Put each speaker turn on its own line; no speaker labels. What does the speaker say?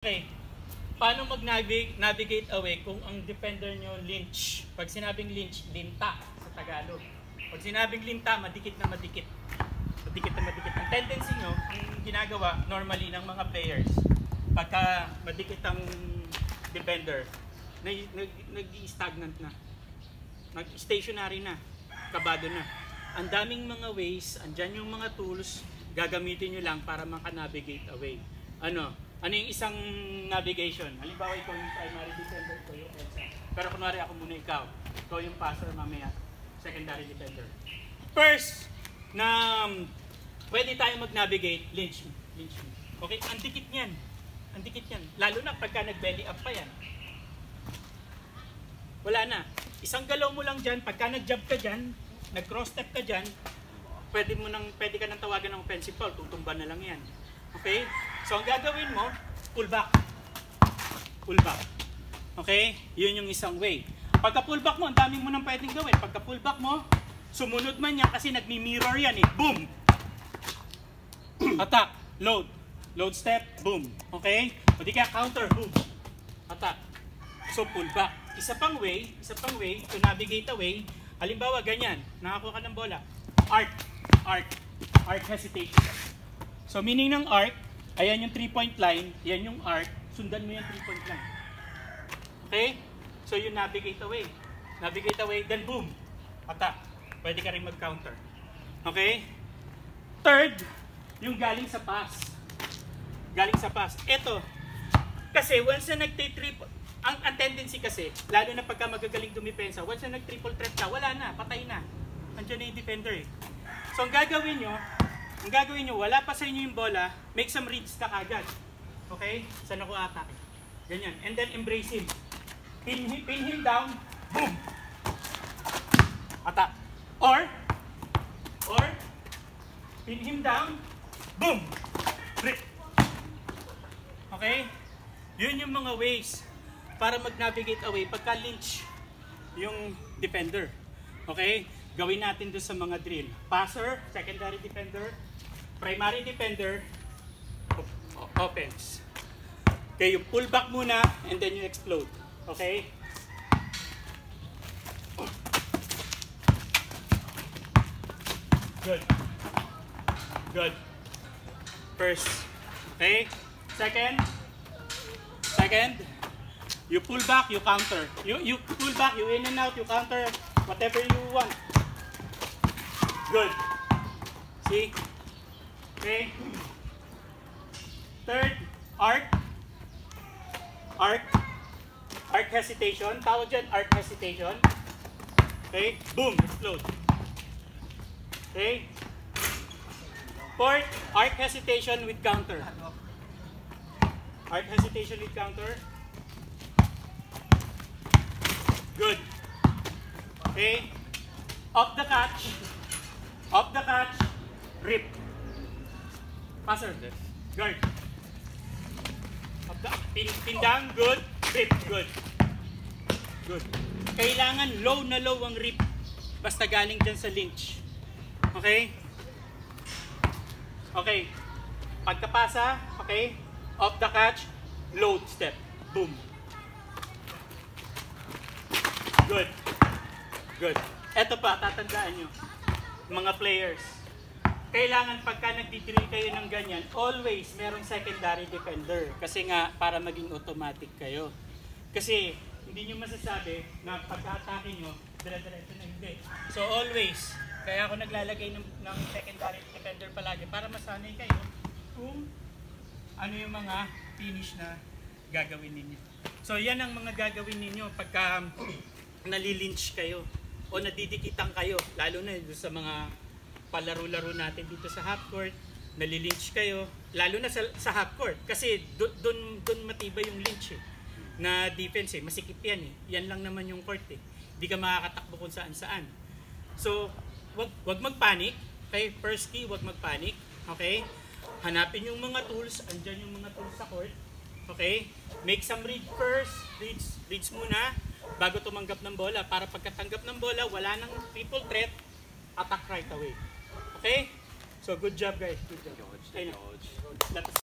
Okay, paano mag-navigate away kung ang defender nyo lynch? Pag sinabing lynch, linta sa Tagalog. Pag sinabing linta, madikit na madikit. Madikit na madikit. Ang tendency nyo, ang ginagawa normally ng mga players, pagka madikit ang defender, nag-stagnant na. Nag-stationary na. Kabado na. Ang daming mga ways, andyan yung mga tools, gagamitin nyo lang para maka-navigate away. Ano yung isang navigation? Halimbawa, ikaw yung primary defender, ikaw yung offensive. Pero kunwari ako muna ikaw. Ikaw yung passer, mamaya secondary defender. First, na pwede tayo mag-navigate, lynch me. Okay? Ang dikit niyan. Ang dikit niyan. Lalo na pagka nag-belly up pa yan. Wala na. Isang galaw mo lang dyan, pagka nag-jab ka dyan, nag-cross step ka dyan, pwede ka nang tawagan ng offensive foul, tutumba na lang yan. Okay? So, ang gagawin mo, pull back. Pull back. Okay? Yun yung isang way. Pagka pull back mo, ang daming mo nang pwedeng gawin. Pagka pull back mo, sumunod man yan kasi nagmi-mirror yan eh. Boom! Attack. Load. Load step. Boom. Okay? O di kaya counter. Boom. Attack. So, pull back. Isa pang way to navigate away. Halimbawa, ganyan. Nakakuha ka ng bola. Arc hesitation. So, meaning ng arc, ayan yung 3-point line, yan yung arc, sundan mo yung 3-point line. Okay? So, you navigate away. Navigate away, then boom! Attack. Pwede ka rin mag-counter. Okay? Third, yung galing sa pass. Galing sa pass. Ito, kasi once na nag-triple, ang tendency kasi, lalo na pagka magagaling dumipensa, once na nag-triple threat ka, wala na, patay na. Andiyan na yung defender eh. So, ang gagawin nyo, wala pa sa inyo yung bola, make some reads ka agad. Okay? Saan ako atake? Ganyan. And then embrace him. Pin him down. Boom! Attack. Or, pin him down. Boom! Rip. Okay? Yun yung mga ways para mag-navigate away pagka lynch yung defender. Okay? Gawin natin doon sa mga drill. Passer, secondary defender, primary defender, offense. Okay, you pull back muna and then you explode. Okay? Good. First. Okay? Second, you pull back, you counter. You pull back, you in and out, you counter, whatever you want. Good. See? Okay. Third, arc hesitation. Tawag dyan, arc hesitation. Okay. Boom, explode. Okay. Fourth, arc hesitation with counter. Arc hesitation with counter. Good. Okay. Off the catch, rip. Passer, guard. Pin down, good. Rip, good. Kailangan low na low ang rip. Basta galing dyan sa lynch. Okay? Okay. Pagkapasa, okay? Off the catch, load step. Boom. Good. Eto pa, tatandaan nyo. Mga players. Kailangan pagka nagdi-drill kayo ng ganyan, always merong secondary defender. Kasi nga, para maging automatic kayo. Kasi, hindi nyo masasabi na pagka-atake nyo, dire-diretso na hindi. So always, kaya ako naglalagay ng secondary defender palagi para masanay kayo kung ano yung mga finish na gagawin ninyo. So yan ang mga gagawin ninyo pagka nalilinch kayo o nadidikitan kayo, lalo na sa mga palaro-laro natin dito sa half court, nalilinch kayo, lalo na sa half court kasi doon matibay yung lynch eh, na defense eh, masikip yan eh, yan lang naman yung court eh, hindi ka makakatakbo kung saan-saan. So wag magpanik, okay? First key, wag magpanik, okay? Hanapin yung mga tools, andyan yung mga tools sa court, okay? Make some read first, reads muna bago tumanggap ng bola para pagkatanggap ng bola, wala nang triple threat, attack right away. Okay? So good job guys. Good job.